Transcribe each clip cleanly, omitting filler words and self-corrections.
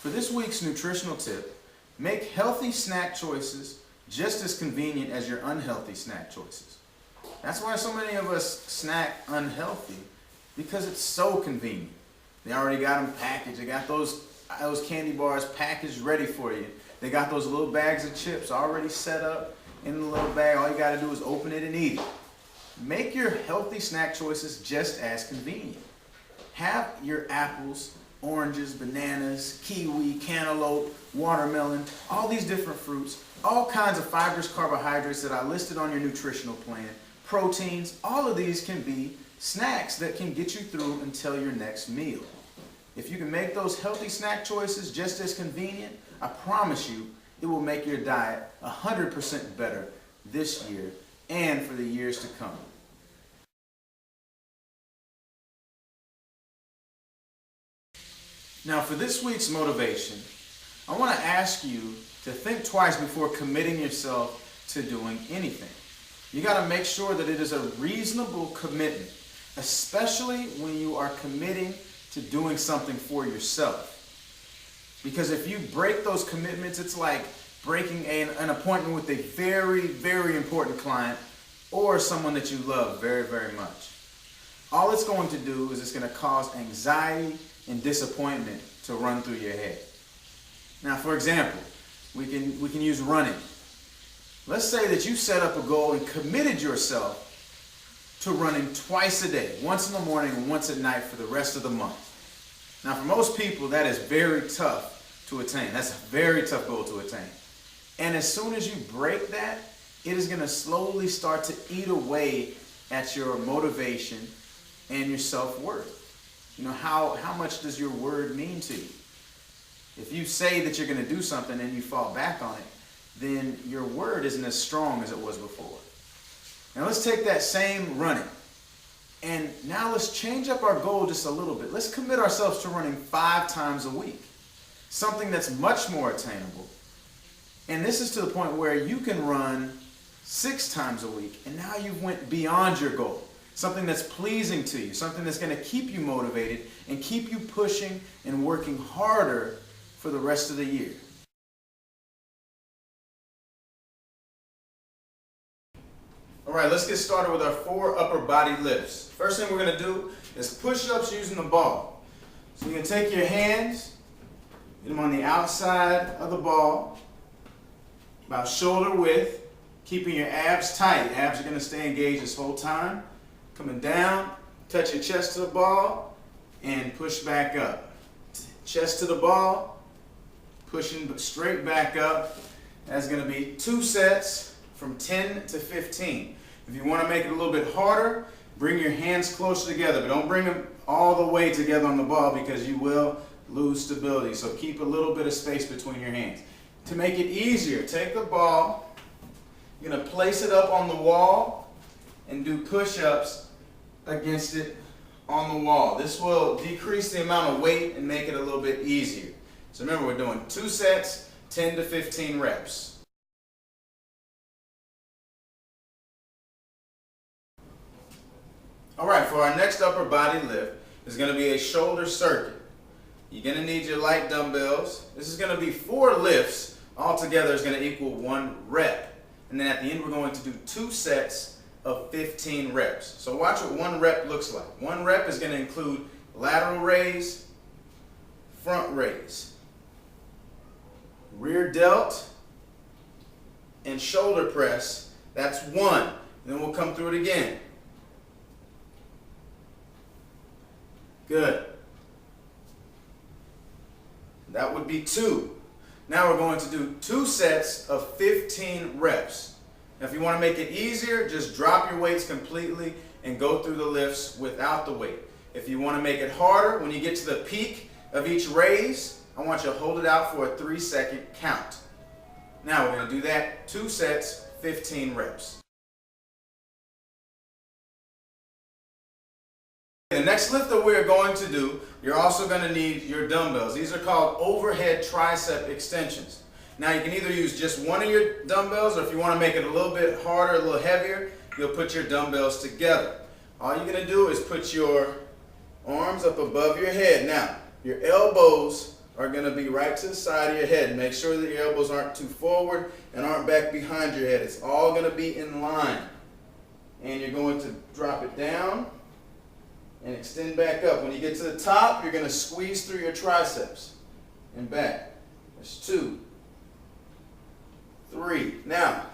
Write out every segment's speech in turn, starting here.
For this week's nutritional tip, make healthy snack choices just as convenient as your unhealthy snack choices. That's why so many of us snack unhealthy, because it's so convenient. They already got them packaged. They got those candy bars packaged ready for you. They got those little bags of chips already set up in the little bag. All you got to do is open it and eat it. Make your healthy snack choices just as convenient. Have your apples, oranges, bananas, kiwi, cantaloupe, watermelon, all these different fruits, all kinds of fibrous carbohydrates that I listed on your nutritional plan, proteins. All of these can be snacks that can get you through until your next meal. If you can make those healthy snack choices just as convenient, I promise you it will make your diet 100% better this year and for the years to come. Now for this week's motivation, I want to ask you to think twice before committing yourself to doing anything. You got to make sure that it is a reasonable commitment, especially when you are committing to doing something for yourself. Because if you break those commitments, it's like breaking an appointment with a very, very important client or someone that you love very, very much. All it's going to do is it's going to cause anxiety and disappointment to run through your head. Now, for example, we can use running. Let's say that you set up a goal and committed yourself to running twice a day, once in the morning and once at night for the rest of the month. Now, for most people, that is very tough to attain. That's a very tough goal to attain. And as soon as you break that, it is going to slowly start to eat away at your motivation and your self-worth. You know, how much does your word mean to you? If you say that you're going to do something and you fall back on it, then your word isn't as strong as it was before. Now let's take that same running. And now let's change up our goal just a little bit. Let's commit ourselves to running 5 times a week. Something that's much more attainable. And this is to the point where you can run 6 times a week. And now you went beyond your goal. Something that's pleasing to you. Something that's going to keep you motivated and keep you pushing and working harder for the rest of the year. All right, let's get started with our 4 upper body lifts. First thing we're going to do is push-ups using the ball. So you can take your hands, get them on the outside of the ball, about shoulder width, keeping your abs tight. Abs are going to stay engaged this whole time. Coming down, touch your chest to the ball, and push back up. Chest to the ball, pushing straight back up. That's going to be 2 sets from 10 to 15. If you want to make it a little bit harder, bring your hands closer together, but don't bring them all the way together on the ball because you will lose stability. So keep a little bit of space between your hands. To make it easier, take the ball, you're going to place it up on the wall and do push-ups against it on the wall. This will decrease the amount of weight and make it a little bit easier. So remember, we're doing 2 sets, 10 to 15 reps. All right, for our next upper body lift is going to be a shoulder circuit. You're going to need your light dumbbells. This is going to be 4 lifts. Altogether is going to equal 1 rep. And then at the end, we're going to do 2 sets of 15 reps. So watch what 1 rep looks like. 1 rep is going to include lateral raise, front raise, rear delt, and shoulder press. That's 1. And then we'll come through it again. Good. That would be 2. Now we're going to do 2 sets of 15 reps. Now if you want to make it easier, just drop your weights completely and go through the lifts without the weight. If you want to make it harder, when you get to the peak of each raise, I want you to hold it out for a 3-second count. Now we're going to do that 2 sets, 15 reps. The next lift that we're going to do, you're also going to need your dumbbells. These are called overhead tricep extensions. Now you can either use just one of your dumbbells, or if you want to make it a little bit harder, a little heavier, you'll put your dumbbells together. All you're going to do is put your arms up above your head. Now, your elbows are going to be right to the side of your head. Make sure that your elbows aren't too forward and aren't back behind your head. It's all going to be in line. And you're going to drop it down and extend back up. When you get to the top, you're going to squeeze through your triceps and back. That's 2, 3. Now,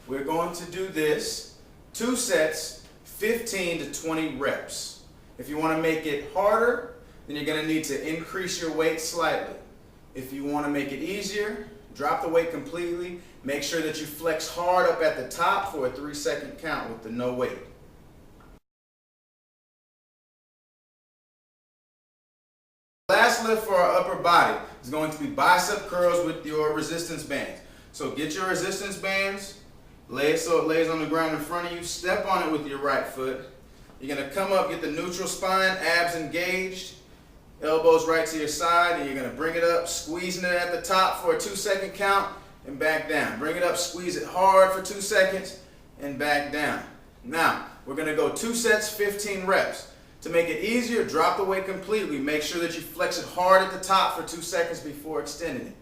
we're going to do this 2 sets, 15 to 20 reps. If you want to make it harder, then you're going to need to increase your weight slightly. If you want to make it easier, drop the weight completely. Make sure that you flex hard up at the top for a 3-second count with the no weight. Last lift for our upper body is going to be bicep curls with your resistance bands. So get your resistance bands, lay it so it lays on the ground in front of you, step on it with your right foot. You're going to come up, get the neutral spine, abs engaged, elbows right to your side, and you're going to bring it up, squeezing it at the top for a 2-second count, and back down. Bring it up, squeeze it hard for 2 seconds, and back down. Now, we're going to go 2 sets, 15 reps. To make it easier, drop the weight completely. Make sure that you flex it hard at the top for 2 seconds before extending it.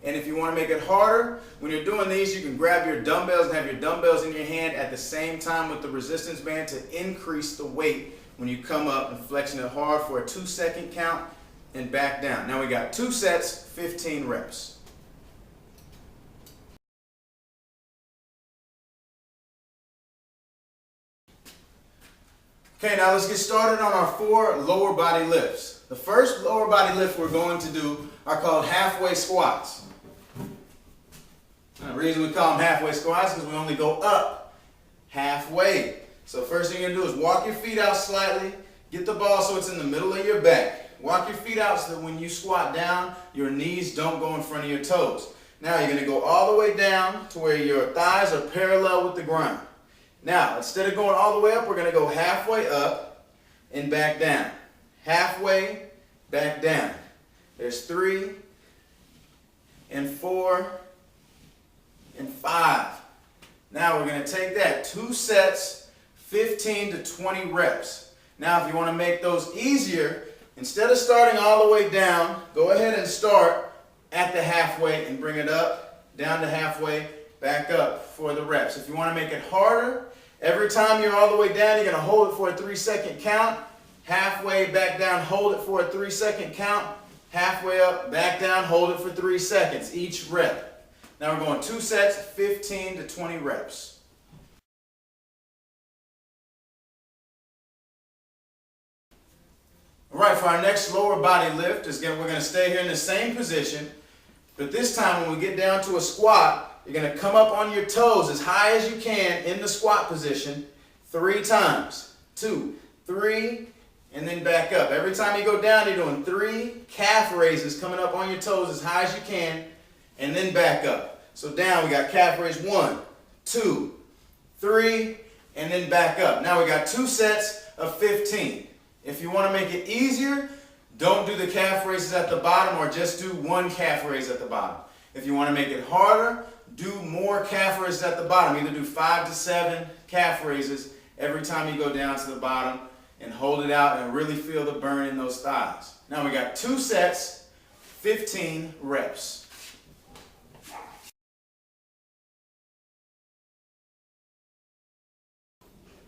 And if you want to make it harder, when you're doing these, you can grab your dumbbells and have your dumbbells in your hand at the same time with the resistance band to increase the weight when you come up and flexing it hard for a 2-second count and back down. Now we got 2 sets, 15 reps. Okay, now let's get started on our 4 lower body lifts. The first lower body lift we're going to do are called halfway squats. And the reason we call them halfway squats is because we only go up halfway. So first thing you're going to do is walk your feet out slightly, get the ball so it's in the middle of your back. Walk your feet out so that when you squat down, your knees don't go in front of your toes. Now you're going to go all the way down to where your thighs are parallel with the ground. Now, instead of going all the way up, we're going to go halfway up and back down. Halfway, back down. There's 3 and 4 and 5. Now we're going to take that 2 sets, 15 to 20 reps. Now if you want to make those easier, instead of starting all the way down, go ahead and start at the halfway and bring it up, down to halfway, back up for the reps. If you want to make it harder, every time you're all the way down, you're going to hold it for a 3-second count. Halfway, back down, hold it for a 3-second count. Halfway up, back down, hold it for 3 seconds each rep. Now we're going 2 sets, 15 to 20 reps. All right, for our next lower body lift, we're going to stay here in the same position, but this time when we get down to a squat, you're going to come up on your toes as high as you can in the squat position 3 times. 2, 3, and then back up. Every time you go down, you're doing 3 calf raises, coming up on your toes as high as you can, and then back up. So down, we got calf raise 1, 2, 3, and then back up. Now we got 2 sets of 15. If you want to make it easier, don't do the calf raises at the bottom, or just do 1 calf raise at the bottom. If you want to make it harder, do more calf raises at the bottom. Either do 5 to 7 calf raises every time you go down to the bottom, and hold it out and really feel the burn in those thighs. Now we got 2 sets, 15 reps.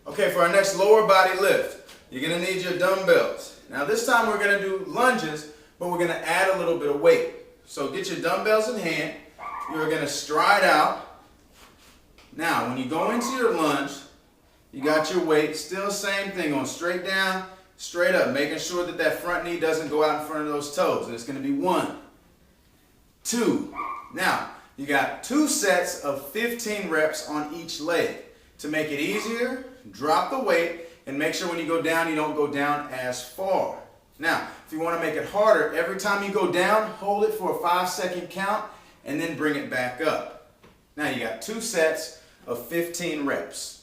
Okay, for our next lower body lift, you're going to need your dumbbells. Now this time we're going to do lunges, but we're going to add a little bit of weight. So get your dumbbells in hand. You're going to stride out. Now when you go into your lunge, you got your weight, still same thing, going straight down, straight up, making sure that that front knee doesn't go out in front of those toes. And it's going to be 1, 2. Now, you got 2 sets of 15 reps on each leg. To make it easier, drop the weight and make sure when you go down, you don't go down as far. Now, if you want to make it harder, every time you go down, hold it for a 5-second count and then bring it back up. Now you got 2 sets of 15 reps.